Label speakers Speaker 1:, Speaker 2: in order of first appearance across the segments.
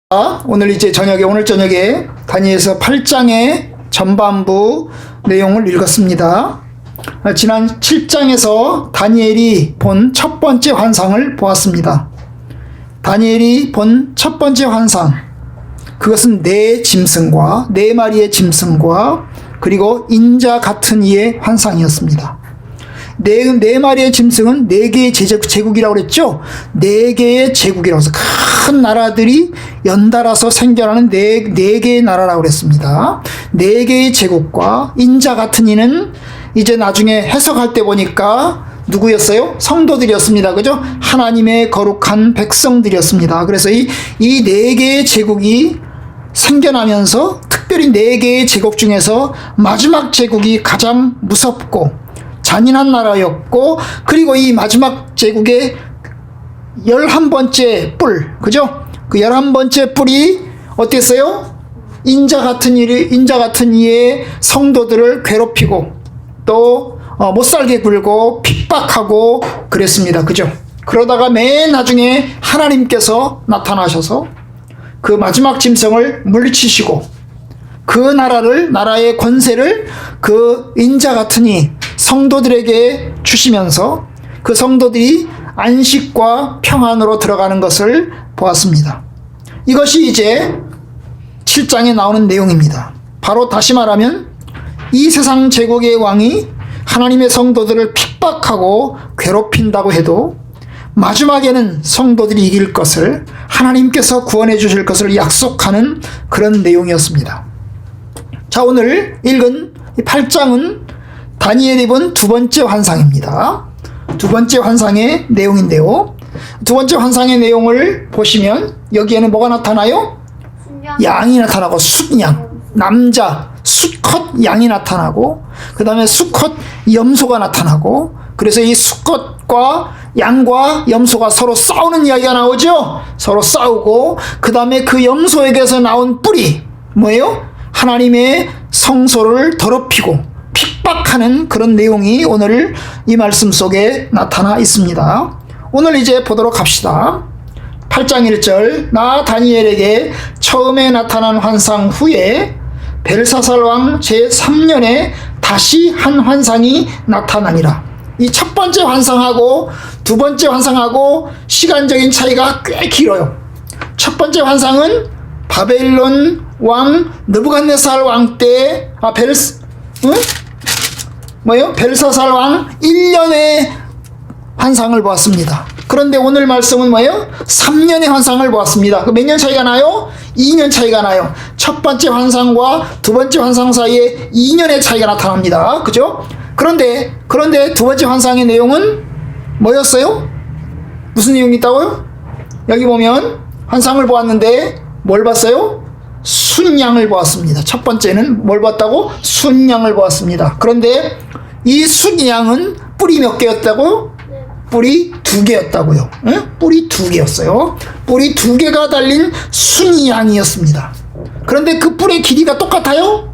Speaker 1: 오늘 저녁에 다니엘서 8장의 전반부 내용을 읽었습니다. 지난 7장에서 다니엘이 본 첫 번째 환상을 보았습니다. 다니엘이 본 첫 번째 환상, 그것은 네 마리의 짐승과 그리고 인자 같은 이의 환상이었습니다. 네 마리의 짐승은 네 개의 제국이라고 그랬죠. 네 개의 제국이라고 해서 큰 나라들이 연달아서 생겨나는 네 개의 나라라고 그랬습니다. 네 개의 제국과 인자 같은 이는 이제 나중에 해석할 때 보니까 누구였어요? 성도들이었습니다. 그죠? 하나님의 거룩한 백성들이었습니다. 그래서 이 네 개의 제국이 생겨나면서 특별히 네 개의 제국 중에서 마지막 제국이 가장 무섭고 잔인한 나라였고, 그리고 이 마지막 제국의 11번째 뿔, 그죠? 그 11번째 뿔이 어땠어요? 인자 같은 이의 성도들을 괴롭히고 또 못살게 굴고 핍박하고 그랬습니다. 그죠? 그러다가 맨 나중에 하나님께서 나타나셔서 그 마지막 짐승을 물리치시고 그 나라의 권세를 그 인자 같은 이 성도들에게 주시면서 그 성도들이 안식과 평안으로 들어가는 것을 보았습니다. 이것이 이제 7장에 나오는 내용입니다. 바로 다시 말하면 이 세상 제국의 왕이 하나님의 성도들을 핍박하고 괴롭힌다고 해도 마지막에는 성도들이 이길 것을, 하나님께서 구원해 주실 것을 약속하는 그런 내용이었습니다. 자, 오늘 읽은 8장은 다니엘이 본 두 번째 환상입니다. 두 번째 환상의 내용인데요. 두 번째 환상의 내용을 보시면 여기에는 뭐가 나타나요? 양이 나타나고 숫양, 남자 수컷 양이 나타나고, 그 다음에 수컷 염소가 나타나고, 그래서 이 수컷과 양과 염소가 서로 싸우는 이야기가 나오죠. 서로 싸우고, 그 다음에 그 염소에게서 나온 뿔이 뭐예요? 하나님의 성소를 더럽히고 핍박하는 그런 내용이 오늘 이 말씀 속에 나타나 있습니다. 오늘 이제 보도록 합시다. 8장 1절, 나 다니엘에게 처음에 나타난 환상 후에 벨사살 왕 제3년에 다시 한 환상이 나타나니라. 이 첫 번째 환상하고 두 번째 환상하고 시간적인 차이가 꽤 길어요. 첫 번째 환상은 바벨론 왕 느부갓네살 왕 때 벨사살 왕 1년의 환상을 보았습니다. 그런데 오늘 말씀은 뭐예요? 3년의 환상을 보았습니다. 몇 년 차이가 나요? 2년 차이가 나요. 첫 번째 환상과 두 번째 환상 사이에 2년의 차이가 나타납니다. 그죠? 그런데 두 번째 환상의 내용은 뭐였어요? 무슨 내용이 있다고요? 여기 보면 환상을 보았는데 뭘 봤어요? 순양을 보았습니다. 첫 번째는 뭘 봤다고? 순양을 보았습니다. 그런데 이 순양은 뿔이 몇 개였다고? 뿔이 2개였다고요. 응? 뿔이 2개였어요. 뿔이 2개가 달린 순양이었습니다. 그런데 그 뿔의 길이가 똑같아요?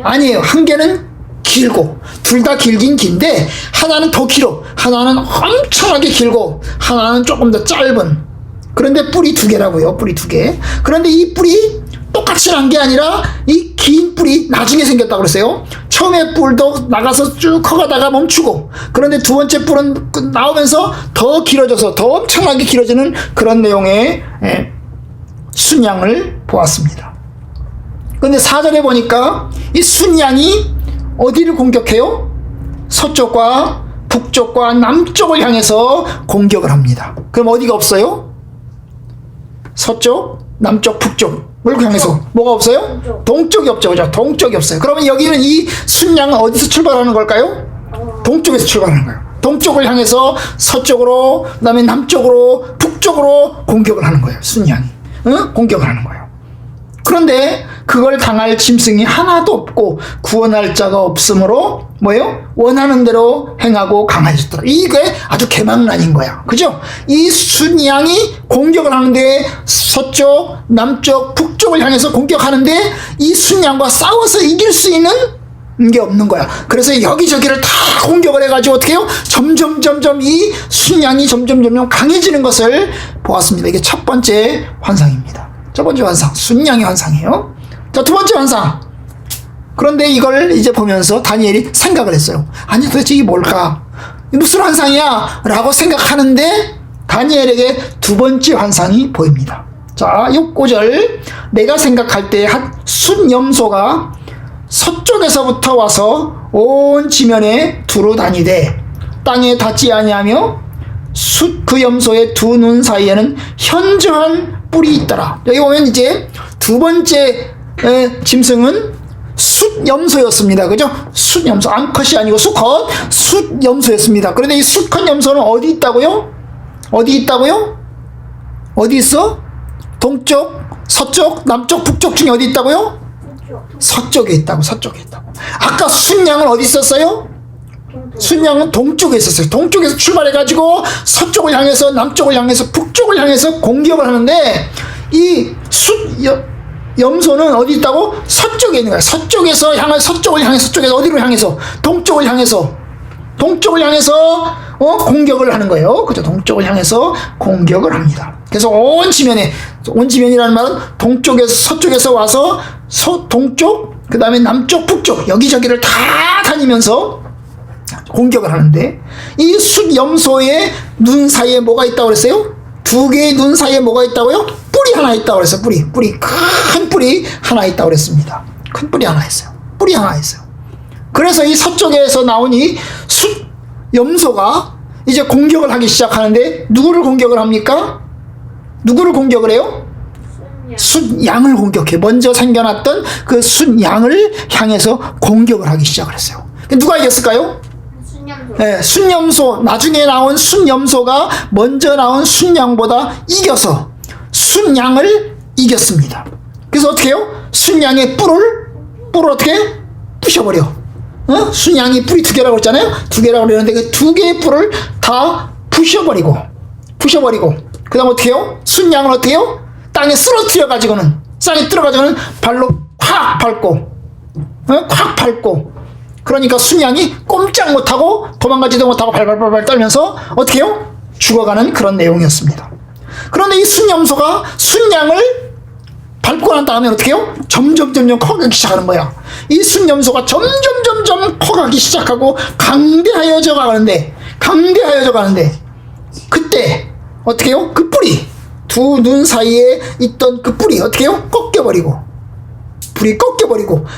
Speaker 1: 아니에요. 한 개는 길고, 둘 다 길긴 긴데 하나는 더 길어, 하나는 엄청나게 길고 하나는 조금 더 짧은, 그런데 뿔이 2개라고요. 뿔이 2개. 그런데 이 뿔이 똑같이 난 게 아니라 이 긴 뿔이 나중에 생겼다고 그랬어요. 처음에 뿔도 나가서 쭉 커가다가 멈추고, 그런데 두 번째 뿔은 나오면서 더 길어져서 더 엄청나게 길어지는 그런 내용의 순양을 보았습니다. 그런데 4절에 보니까 이 순양이 어디를 공격해요? 서쪽과 북쪽과 남쪽을 향해서 공격을 합니다. 그럼 어디가 없어요? 서쪽, 남쪽, 북쪽 뭘 향해서 뭐가 없어요? 동쪽이 없죠. 그죠? 동쪽이 없어요. 그러면 여기는 이 순양은 어디서 출발하는 걸까요? 동쪽에서 출발하는 거예요. 동쪽을 향해서 서쪽으로, 그 다음에 남쪽으로, 북쪽으로 공격을 하는 거예요. 순양이. 공격을 하는 거예요. 그런데 그걸 당할 짐승이 하나도 없고 구원할 자가 없으므로 뭐예요? 원하는 대로 행하고 강해졌더라. 이게 아주 개망난인 거야. 그죠? 이 순양이 공격을 하는데 서쪽, 남쪽, 북쪽을 향해서 공격하는데 이 순양과 싸워서 이길 수 있는 게 없는 거야. 그래서 여기저기를 다 공격을 해가지고 어떻게 해요? 점점 이 순양이 점점 강해지는 것을 보았습니다. 이게 첫 번째 환상입니다. 첫 번째 환상, 순양의 환상이에요. 자, 두 번째 환상. 그런데 이걸 이제 보면서 다니엘이 생각을 했어요. 아니, 도대체 이게 뭘까? 무슨 환상이야? 라고 생각하는데 다니엘에게 두 번째 환상이 보입니다. 자, 6구절. 내가 생각할 때 한 순염소가 서쪽에서부터 와서 온 지면에 두루 다니되 땅에 닿지 아니하며 그 염소의 두 눈 사이에는 현저한 뿔이 있더라. 여기 보면 이제 두 번째 짐승은 숫염소였습니다. 그죠? 숫염소. 암컷이 아니고 수컷. 숫염소였습니다. 그런데 이 수컷 염소는 어디 있다고요? 어디 있다고요? 어디 있어? 동쪽, 서쪽, 남쪽, 북쪽 중에 어디 있다고요? 서쪽에 있다고. 서쪽에 있다고. 아까 순양은 어디 있었어요? 순양은 동쪽에 있었어요. 동쪽에서 출발해가지고 서쪽을 향해서, 남쪽을 향해서, 북쪽을 향해서 공격을 하는데 이 염소는 어디 있다고? 서쪽에 있는 거야. 서쪽에서 서쪽을 향해서, 서쪽에서 어디로 향해서? 동쪽을 향해서 공격을 하는 거예요. 그죠? 동쪽을 향해서 공격을 합니다. 그래서 온 지면이라는 말은 동쪽에서, 서쪽에서 와서 동쪽, 그 다음에 남쪽, 북쪽, 여기저기를 다 다니면서 공격을 하는데, 이 숫염소의 눈 사이에 뭐가 있다고 그랬어요? 두 개의 눈 사이에 뭐가 있다고요? 뿔이 하나 있다고 그랬어요. 큰 뿔이 하나 있다고 그랬습니다. 큰 뿔이 하나 있어요. 뿔이 하나 있어요. 그래서 이 서쪽에서 나온 이 숫염소가 이제 공격을 하기 시작하는데, 누구를 공격을 합니까? 누구를 공격을 해요? 숫양을 공격해. 먼저 생겨났던 그 숫양을 향해서 공격을 하기 시작을 했어요. 누가 이겼을까요? 네, 순염소. 나중에 나온 순염소가 먼저 나온 순양보다 이겨서 순양을 이겼습니다. 그래서 어떻게 해요? 순양의 뿔을 어떻게 해요? 부셔버려. 순양이 뿔이 두 개라고 했잖아요. 두 개라고 그랬는데 그 두 개의 뿔을 다 부셔버리고 그 다음 어떻게 해요? 순양을 어떻게 해요? 땅에 쓰러뜨려가지고는 발로 콱 밟고 그러니까 순양이 꼼짝 못하고 도망가지도 못하고 발발발 떨면서 어떻게 해요? 죽어가는 그런 내용이었습니다. 그런데 이 순염소가 순양을 밟고 난 다음에 어떻게 해요? 점점 커가기 시작하는 거야. 이 순염소가 점점 커가기 시작하고 강대하여져 가는데 그때 어떻게 해요? 그 뿔이 두 눈 사이에 있던 그 뿔이 어떻게 해요? 꺾여버리고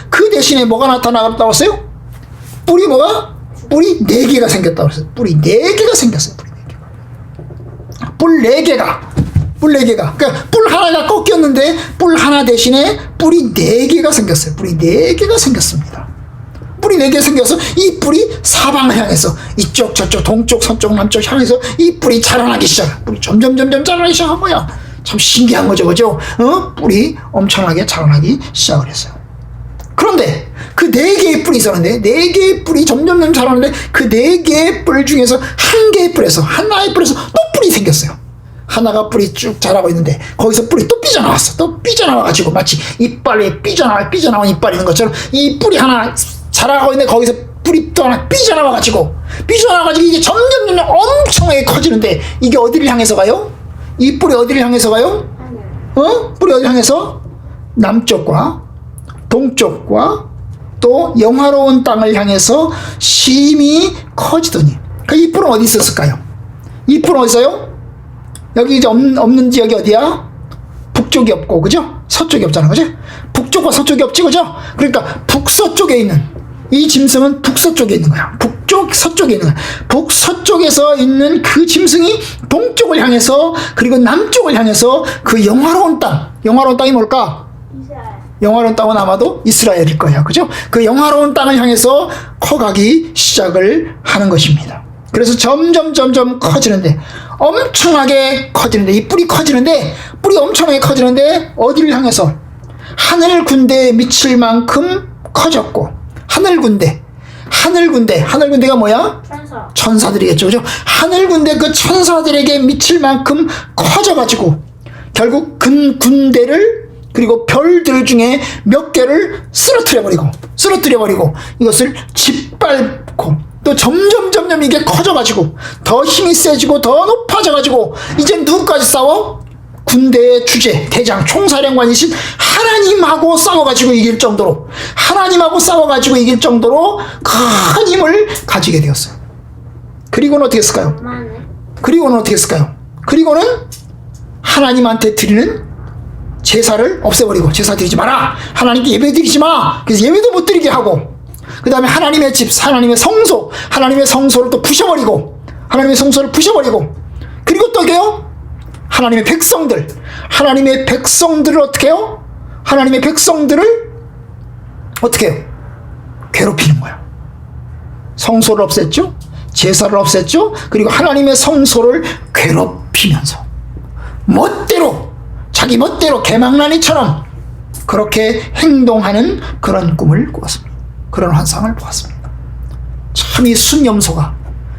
Speaker 1: 그 대신에 뭐가 나타나갔다고 했어요? 뿔이 4개가 생겼다고 했어요. 뿔이 4개가 생겼어요. 뿔 4개가. 그러니까 뿔 하나가 꺾였는데 뿔 하나 대신에 뿔이 4개가 생겼어요. 뿔이 4개가 생겼습니다. 뿔이 4개 생겨서 이 뿔이 사방을 향해서 이쪽 저쪽 동쪽 서쪽 남쪽 향해서 이 뿔이 자라나기 시작. 뿔이 점점 자라나기 시작한 거야. 참 신기한 거죠, 그죠? 뿔이 엄청나게 자라나기 시작을 했어요. 그런데 그 4개의 뿔이 있었는데 4개의 뿔이 점점 자라는데 그 4개의 뿔 중에서 하나의 뿔에서 또 뿔이 생겼어요. 하나가 뿔이 쭉 자라고 있는데 거기서 뿔이 또 삐져나왔어. 또 삐져나와가지고 마치 이빨에 삐져나온 이빨이 있는 것처럼 이 뿔이 하나 자라고 있는데 거기서 뿔이 또 하나 삐져나와가지고 이게 점점 엄청나게 커지는데 이게 어디를 향해서 가요? 이 뿔이 어디를 향해서 가요? 뿔이 어디를 향해서? 남쪽과 동쪽과 또 영화로운 땅을 향해서 심히 커지더니 이 뿔은 어디 있었을까요? 이 뿔은 어디 있어요? 여기 이제 없는 지역이 어디야? 북쪽이 없고, 그죠? 서쪽이 없잖아, 그죠? 북쪽과 서쪽이 없지, 그죠? 그러니까 북서쪽에 있는 이 짐승은 북서쪽에 있는 거야. 서쪽에 있는 거야. 북서쪽에서 있는 그 짐승이 동쪽을 향해서 그리고 남쪽을 향해서 그 영화로운 땅이 뭘까? 영화로운 땅은 아마도 이스라엘일 거예요. 그죠? 그 영화로운 땅을 향해서 커가기 시작을 하는 것입니다. 그래서 점점 커지는데 엄청나게 커지는데 이 뿔이 엄청나게 커지는데 어디를 향해서? 하늘 군대에 미칠 만큼 커졌고 하늘 군대가 뭐야? 천사들이겠죠. 그죠? 하늘 군대 그 천사들에게 미칠 만큼 커져가지고 결국 군대를 그리고 별들 중에 몇 개를 쓰러뜨려 버리고 이것을 짓밟고 또 점점 이게 커져가지고 더 힘이 세지고 더 높아져가지고 이제 누구까지 싸워? 군대의 주제, 대장, 총사령관이신 하나님하고 싸워가지고 이길 정도로, 하나님하고 싸워가지고 이길 정도로 큰 힘을 가지게 되었어요. 그리고는 어떻게 했을까요? 그리고는 하나님한테 드리는 제사를 없애버리고, 제사 드리지 마라, 하나님께 예배 드리지 마, 그래서 예배도 못 드리게 하고, 그 다음에 하나님의 집, 하나님의 성소를 또 부셔버리고, 그리고 또 이게요, 하나님의 백성들을 어떻게 해요? 하나님의 백성들을 어떻게 해요? 괴롭히는 거야. 성소를 없앴죠, 제사를 없앴죠, 그리고 하나님의 성소를 괴롭히면서 자기 멋대로 개망나니처럼 그렇게 행동하는 그런 꿈을 꾸었습니다. 그런 환상을 보았습니다. 참 이 순염소가,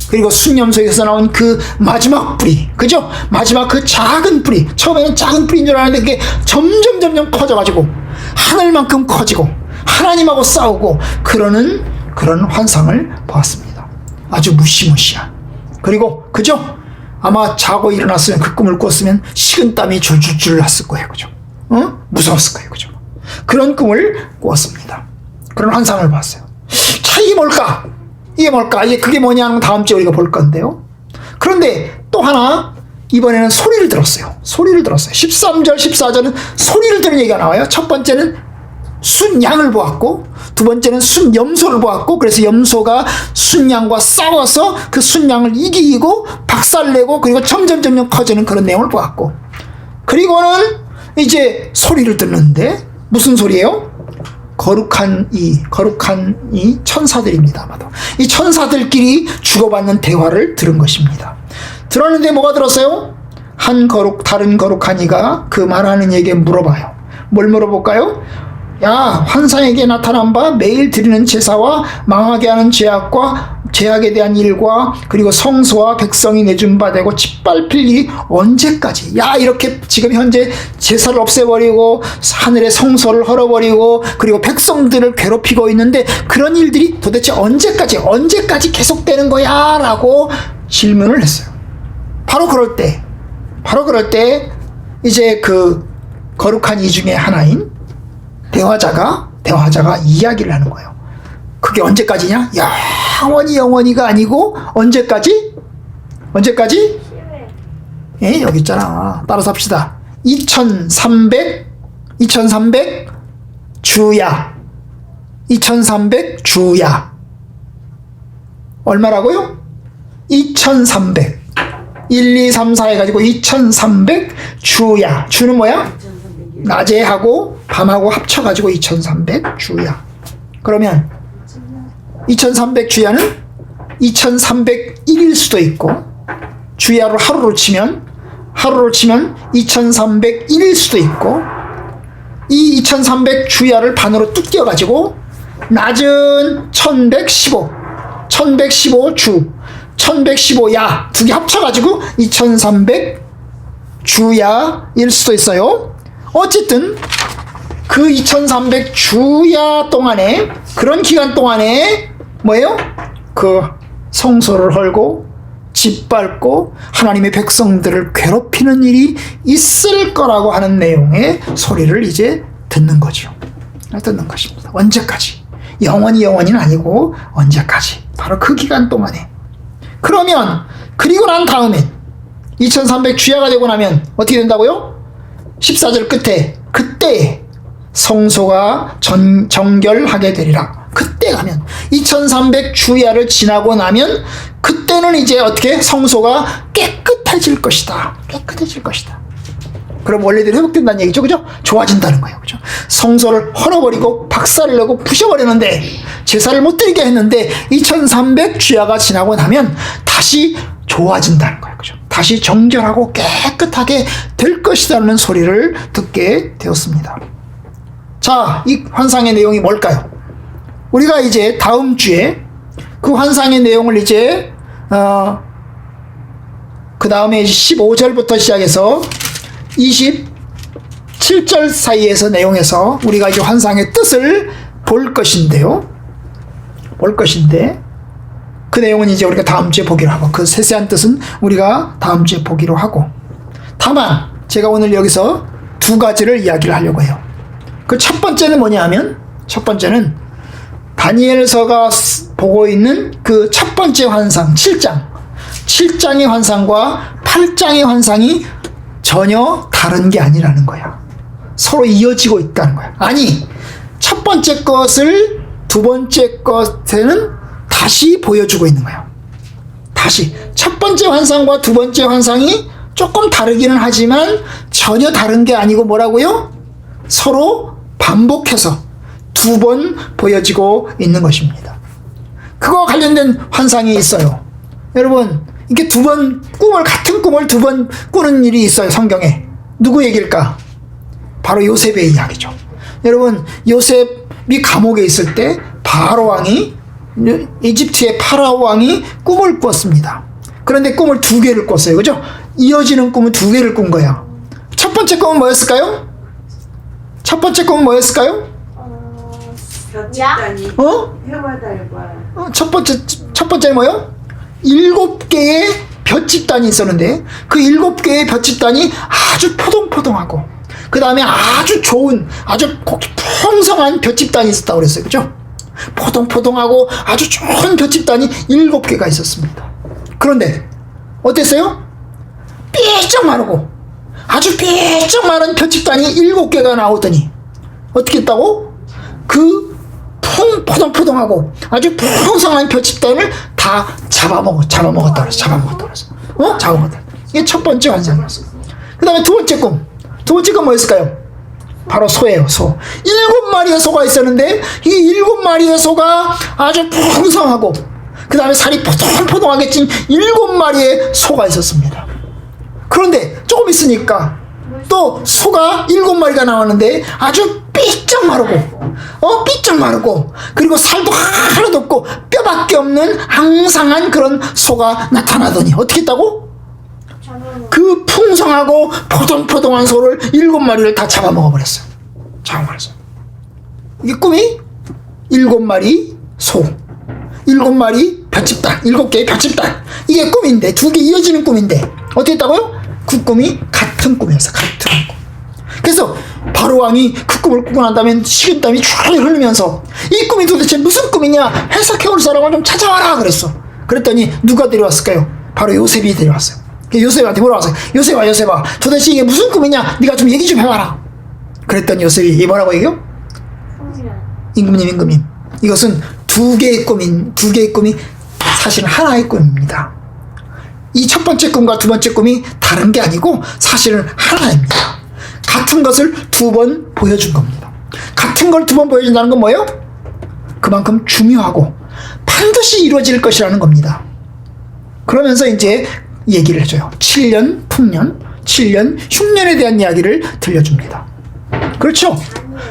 Speaker 1: 그리고 순염소에서 나온 그 마지막 뿌리, 그죠? 마지막 그 작은 뿌리, 처음에는 작은 뿌리인 줄 알았는데 그게 점점 커져가지고 하늘만큼 커지고 하나님하고 싸우고 그러는 그런 환상을 보았습니다. 아주 무시무시한. 그리고 그죠? 아마 자고 일어났으면, 그 꿈을 꿨으면 식은땀이 줄줄줄 났을 거예요. 그죠? 무서웠을 거예요. 그죠? 그런 꿈을 꾸었습니다. 그런 환상을 봤어요. 자, 이게 뭘까? 그게 뭐냐는 다음 주에 우리가 볼 건데요. 그런데 또 하나, 이번에는 소리를 들었어요. 13절, 14절은 소리를 들은 얘기가 나와요. 첫 번째는 순양을 보았고, 두 번째는 순염소를 보았고, 그래서 염소가 순양과 싸워서 그 순양을 이기고 박살내고, 그리고 점점 커지는 그런 내용을 보았고, 그리고는 이제 소리를 듣는데 무슨 소리예요? 거룩한 이 천사들입니다. 아마도 이 천사들끼리 주고받는 대화를 들은 것입니다. 들었는데 뭐가 들었어요? 다른 거룩한 이가 그 말하는 이에게 물어봐요. 뭘 물어볼까요? 야, 환상에게 나타난 바 매일 드리는 제사와 망하게 하는 제약에 대한 일과, 그리고 성소와 백성이 내준 바 되고 짓밟힐 일이 언제까지? 야, 이렇게 지금 현재 제사를 없애버리고 하늘의 성소를 헐어버리고 그리고 백성들을 괴롭히고 있는데 그런 일들이 도대체 언제까지 계속되는 거야? 라고 질문을 했어요. 바로 그럴 때 이제 그 거룩한 이 중에 하나인 대화자가 이야기를 하는 거예요. 그게 언제까지냐? 영원히가 아니고 언제까지? 여기 있잖아. 따라서 합시다. 2300 주야. 2300 주야. 얼마라고요? 2300. 1, 2, 3, 4 해가지고 2300 주야. 주는 뭐야? 낮에 하고 밤하고 합쳐가지고 2300 주야. 그러면 2300 주야는 2301일 수도 있고, 주야로 하루로 치면 2301일 수도 있고, 이 2300 주야를 반으로 뚝 띄어가지고 낮은 1115 주, 1115야 두 개 합쳐가지고 2300 주야일 수도 있어요. 어쨌든 그 2300 주야 동안에, 그런 기간 동안에 뭐예요? 그 성소를 헐고 짓밟고 하나님의 백성들을 괴롭히는 일이 있을 거라고 하는 내용의 소리를 이제 듣는 것입니다. 언제까지? 영원히는 아니고 언제까지? 바로 그 기간 동안에. 그러면 그리고 난 다음에 2300 주야가 되고 나면 어떻게 된다고요? 14절 끝에 그때 성소가 정결하게 되리라. 그때 가면 2300 주야를 지나고 나면 그때는 이제 어떻게? 성소가 깨끗해질 것이다. 그럼 원래대로 회복된다는 얘기죠. 그죠? 좋아진다는 거예요. 그죠? 성소를 헐어버리고 박살을 내고 부셔버렸는데, 제사를 못 드리게 했는데 2300 주야가 지나고 나면 다시 좋아진다는 거예요. 그죠? 다시 정결하고 깨끗하게 될 것이라는 소리를 듣게 되었습니다. 자, 이 환상의 내용이 뭘까요? 우리가 이제 다음 주에 그 환상의 내용을 이제 그 다음에 15절부터 시작해서 27절 사이에서 내용에서 우리가 이제 환상의 뜻을 볼 것인데 그 내용은 이제 우리가 다음 주에 보기로 하고, 그 세세한 뜻은 우리가 다음 주에 보기로 하고, 다만 제가 오늘 여기서 두 가지를 이야기를 하려고 해요. 그 첫 번째는 뭐냐 하면, 첫 번째는 다니엘서가 보고 있는 그 첫 번째 환상 7장. 7장의 환상과 8장의 환상이 전혀 다른 게 아니라는 거야. 서로 이어지고 있다는 거야. 아니, 첫 번째 것을 두 번째 것에는 다시 보여주고 있는 거야. 다시. 첫 번째 환상과 두 번째 환상이 조금 다르기는 하지만 전혀 다른 게 아니고 뭐라고요? 서로 반복해서 두 번 보여지고 있는 것입니다. 그거와 관련된 환상이 있어요. 여러분, 이게 두 번 같은 꿈을 두 번 꾸는 일이 있어요, 성경에. 누구 얘기일까? 바로 요셉의 이야기죠. 여러분, 요셉이 감옥에 있을 때 바로 왕이, 이집트의 파라오 왕이 꿈을 꿨습니다. 그런데 꿈을 두 개를 꿨어요. 그죠? 이어지는 꿈은 두 개를 꾼 거야. 첫 번째 꿈은 뭐였을까요? 첫 번째 꿈은 뭐였을까요?
Speaker 2: 볕집단이 해와달과
Speaker 1: 첫 번째는 뭐요? 7개의 볕집단이 있었는데 그 7개의 볕집단이 아주 포동포동하고 그 다음에 아주 좋은 아주 풍성한 볕집단이 있었다고 그랬어요. 그죠? 포동포동하고 아주 좋은 볕집단이 7개가 있었습니다. 그런데 어땠어요? 삐쩍 마르고 아주 삐쩍 마른 볕집단이 7개가 나오더니 어떻게 했다고? 그 포동포동하고 아주 풍성한 볕집단을 다 잡아먹었다 그랬어. 잡아먹었다. 이게 첫 번째 환상이었어. 그 다음에 두 번째 꿈 뭐였을까요? 바로 소예요. 소. 7마리의 소가 있었는데 이 7마리의 소가 아주 풍성하고 그 다음에 살이 포동포동하게 찐 7마리의 소가 있었습니다. 그런데 조금 있으니까 또 소가 7마리가 나왔는데 아주 삐쩍 마르고 그리고 살도 하나도 없고 뼈밖에 없는 앙상한 그런 소가 나타나더니 어떻게 했다고? 그 풍성하고 포동포동한 소를 7마리를 다 잡아먹어버렸어요. 이게 꿈이 7마리 소, 7마리 볏집단, 7개의 볏집단. 이게 꿈인데, 두 개 이어지는 꿈인데 어떻게 했다고요? 그 꿈이 같은 꿈이었어. 같은 꿈. 그래서 바로 왕이 그 꿈을 꾸고 난 다음에 식은땀이 쫙 흐르면서 이 꿈이 도대체 무슨 꿈이냐 해석해올 사람을 좀 찾아와라 그랬어. 그랬더니 누가 데려왔을까요? 바로 요셉이 데려왔어요. 요셉한테 물어봤어요. 요셉아 도대체 이게 무슨 꿈이냐 네가 좀 얘기 좀 해봐라. 그랬더니 요셉이 뭐라고 얘기해요? 임금님 이것은 두 개의 꿈이 사실은 하나의 꿈입니다. 이 첫 번째 꿈과 두 번째 꿈이 다른 게 아니고 사실은 하나입니다. 같은 것을 두 번 보여준 겁니다. 같은 걸 두 번 보여준다는 건 뭐예요? 그만큼 중요하고 반드시 이루어질 것이라는 겁니다. 그러면서 이제 얘기를 해줘요. 7년 풍년, 7년 흉년에 대한 이야기를 들려줍니다. 그렇죠?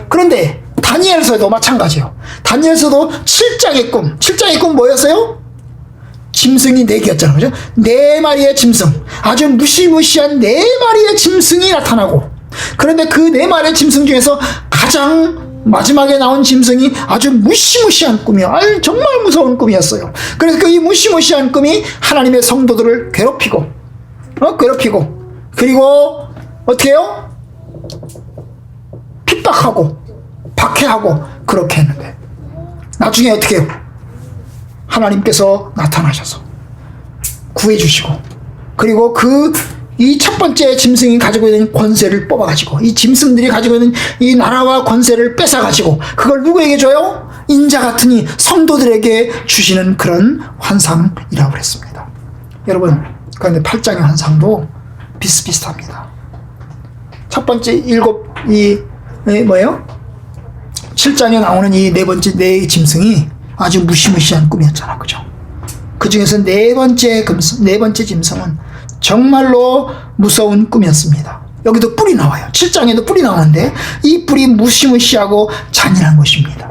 Speaker 1: 그런데 다니엘서도 마찬가지예요. 다니엘서도 7장의 꿈 뭐였어요? 짐승이 4개였잖아요. 그죠? 4마리의 짐승. 아주 무시무시한 4마리의 짐승이 나타나고 그런데 그 4마리의 짐승 중에서 가장 마지막에 나온 짐승이 아주 무시무시한 꿈이에요. 정말 무서운 꿈이었어요. 그래서 그 이 무시무시한 꿈이 하나님의 성도들을 괴롭히고 그리고 어떻게 해요? 핍박하고 박해하고 그렇게 했는데 나중에 어떻게 해요? 하나님께서 나타나셔서 구해주시고 그리고 이 첫 번째 짐승이 가지고 있는 권세를 뽑아가지고 이 짐승들이 가지고 있는 이 나라와 권세를 뺏어가지고 그걸 누구에게 줘요? 인자 같으니 성도들에게 주시는 그런 환상이라고 그랬습니다. 여러분 그런데 8장의 환상도 비슷비슷합니다. 첫 번째 뭐예요? 7장에 나오는 이 네 짐승이 아주 무시무시한 꿈이었잖아. 그죠? 그 중에서 네 번째 짐승은 정말로 무서운 꿈이었습니다. 여기도 뿔이 나와요. 7장에도 뿔이 나오는데 이 뿔이 무시무시하고 잔인한 것입니다.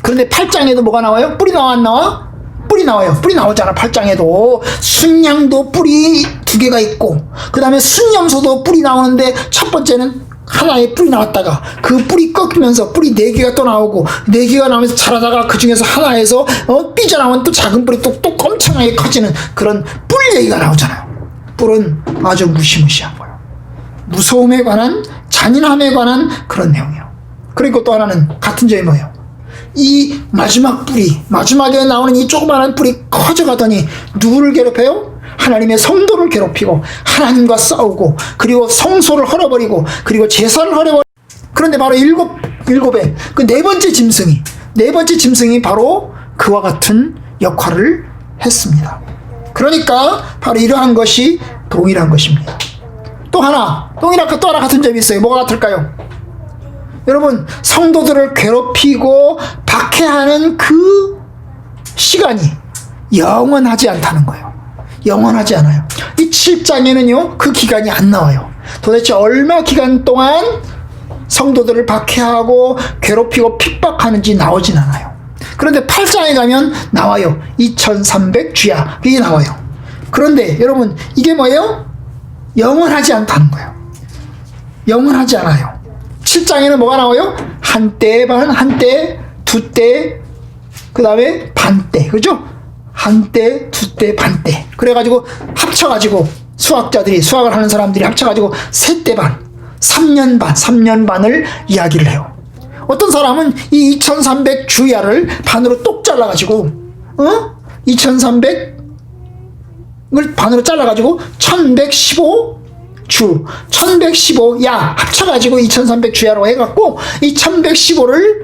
Speaker 1: 그런데 8장에도 뭐가 나와요? 뿔이 나와 안 나와? 뿔이 나와요. 뿔이 나오잖아. 8장에도 순양도 뿔이 2개가 있고 그 다음에 순염소도 뿔이 나오는데 첫 번째는 하나의 뿔이 나왔다가 그 뿔이 꺾이면서 뿔이 4개가 또 나오고 4개가 나오면서 자라다가 그 중에서 하나에서 삐져나온 또 작은 뿔이 또 엄청나게 커지는 그런 뿔 얘기가 나오잖아요. 뿔은 아주 무시무시한 거예요. 무서움에 관한, 잔인함에 관한 그런 내용이에요. 그리고 또 하나는 같은 점이 뭐예요? 이 마지막 뿌리, 마지막에 나오는 이 조그마한 뿌리 커져가더니 누구를 괴롭혀요? 하나님의 성도를 괴롭히고 하나님과 싸우고 그리고 성소를 헐어버리고 그리고 제사를 헐어버리고. 그런데 바로 일곱에 그 네 번째 짐승이 바로 그와 같은 역할을 했습니다. 그러니까 바로 이러한 것이 동일한 것입니다. 또 하나 같은 점이 있어요. 뭐가 같을까요? 여러분, 성도들을 괴롭히고 박해하는 그 시간이 영원하지 않다는 거예요. 영원하지 않아요. 이 7장에는요, 그 기간이 안 나와요. 도대체 얼마 기간 동안 성도들을 박해하고 괴롭히고 핍박하는지 나오진 않아요. 그런데 8장에 가면 나와요. 2300주야. 이게 나와요. 그런데 여러분, 이게 뭐예요? 영원하지 않다는 거예요. 영원하지 않아요. 7장에는 뭐가 나와요? 한때 반, 한때, 두때, 그 다음에 반때. 그죠? 한때, 두때, 반때. 그래가지고 합쳐가지고 수학자들이, 수학을 하는 사람들이 합쳐가지고 세때 반, 3년 반, 3년 반을 이야기를 해요. 어떤 사람은 이 2300주야를 반으로 똑 잘라가지고, 2300을 반으로 잘라가지고 1115주, 1115야 합쳐가지고 2300주야로 해갖고 이 1115를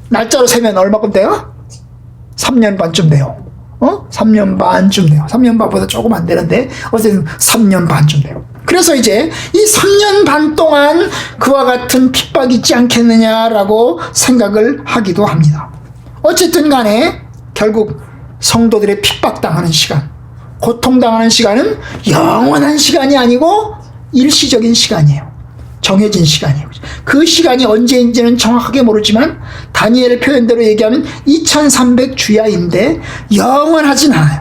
Speaker 1: 날짜로 세면 얼마큼 돼요? 3년 반쯤 돼요. 3년 반쯤 돼요. 3년 반보다 조금 안 되는데 어쨌든 3년 반쯤 돼요. 그래서 이제 이 3년 반 동안 그와 같은 핍박이 있지 않겠느냐라고 생각을 하기도 합니다. 어쨌든 간에 결국 성도들의 핍박당하는 시간, 고통당하는 시간은 영원한 시간이 아니고 일시적인 시간이에요. 정해진 시간이에요. 그 시간이 언제인지는 정확하게 모르지만 다니엘의 표현대로 얘기하면 2300주야인데 영원하진 않아요.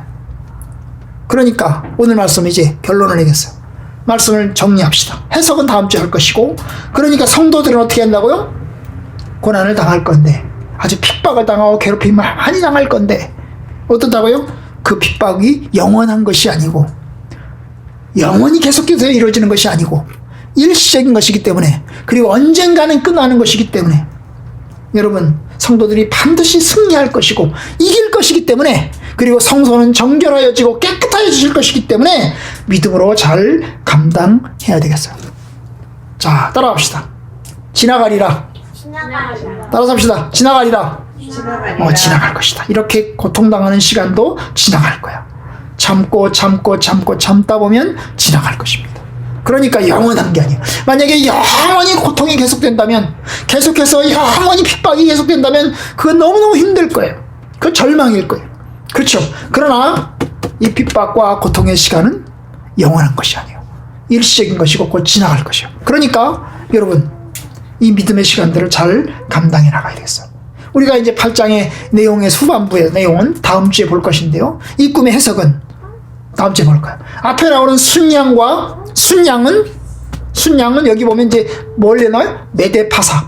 Speaker 1: 그러니까 오늘 말씀 이제 결론을 내겠어요. 말씀을 정리합시다. 해석은 다음 주에 할 것이고, 그러니까 성도들은 어떻게 한다고요? 고난을 당할 건데, 아주 핍박을 당하고 괴롭힘을 많이 당할 건데 어떻다고요? 그 핍박이 영원한 것이 아니고 영원히 계속해서 이루어지는 것이 아니고 일시적인 것이기 때문에, 그리고 언젠가는 끝나는 것이기 때문에 여러분, 성도들이 반드시 승리할 것이고 이길 것이기 때문에, 그리고 성소는 정결하여지고 깨끗해질 것이기 때문에 믿음으로 잘 감당해야 되겠어요. 자, 따라갑시다. 지나가리라. 따라서 합시다. 지나가리라. 지나갈 것이다. 이렇게 고통당하는 시간도 지나갈 거야. 참다 보면 지나갈 것입니다. 그러니까 영원한 게 아니에요. 만약에 영원히 고통이 계속된다면, 계속해서 영원히 핍박이 계속된다면 그건 너무너무 힘들 거예요. 그 절망일 거예요. 그렇죠. 그러나 이 핍박과 고통의 시간은 영원한 것이 아니에요. 일시적인 것이고 곧 지나갈 것이에요. 그러니까 여러분, 이 믿음의 시간들을 잘 감당해 나가야 되겠어요. 우리가 이제 8장의 내용의 후반부의 내용은 다음 주에 볼 것인데요. 이 꿈의 해석은 다음 주에 볼 거예요. 앞에 나오는 순양은 여기 보면 이제 뭘 내놔요?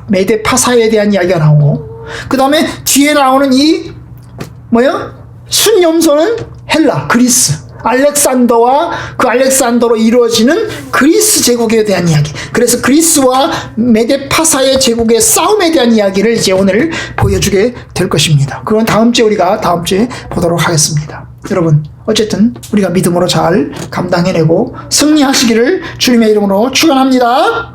Speaker 1: 메데파사에 대한 이야기가 나오고, 그 다음에 뒤에 나오는 이 순염소는 헬라, 그리스, 알렉산더와 그 알렉산더로 이루어지는 그리스 제국에 대한 이야기. 그래서 그리스와 메데파사의 제국의 싸움에 대한 이야기를 이제 오늘 보여주게 될 것입니다. 그건 다음 주에 보도록 하겠습니다. 여러분, 어쨌든 우리가 믿음으로 잘 감당해내고 승리하시기를 주님의 이름으로 축원합니다.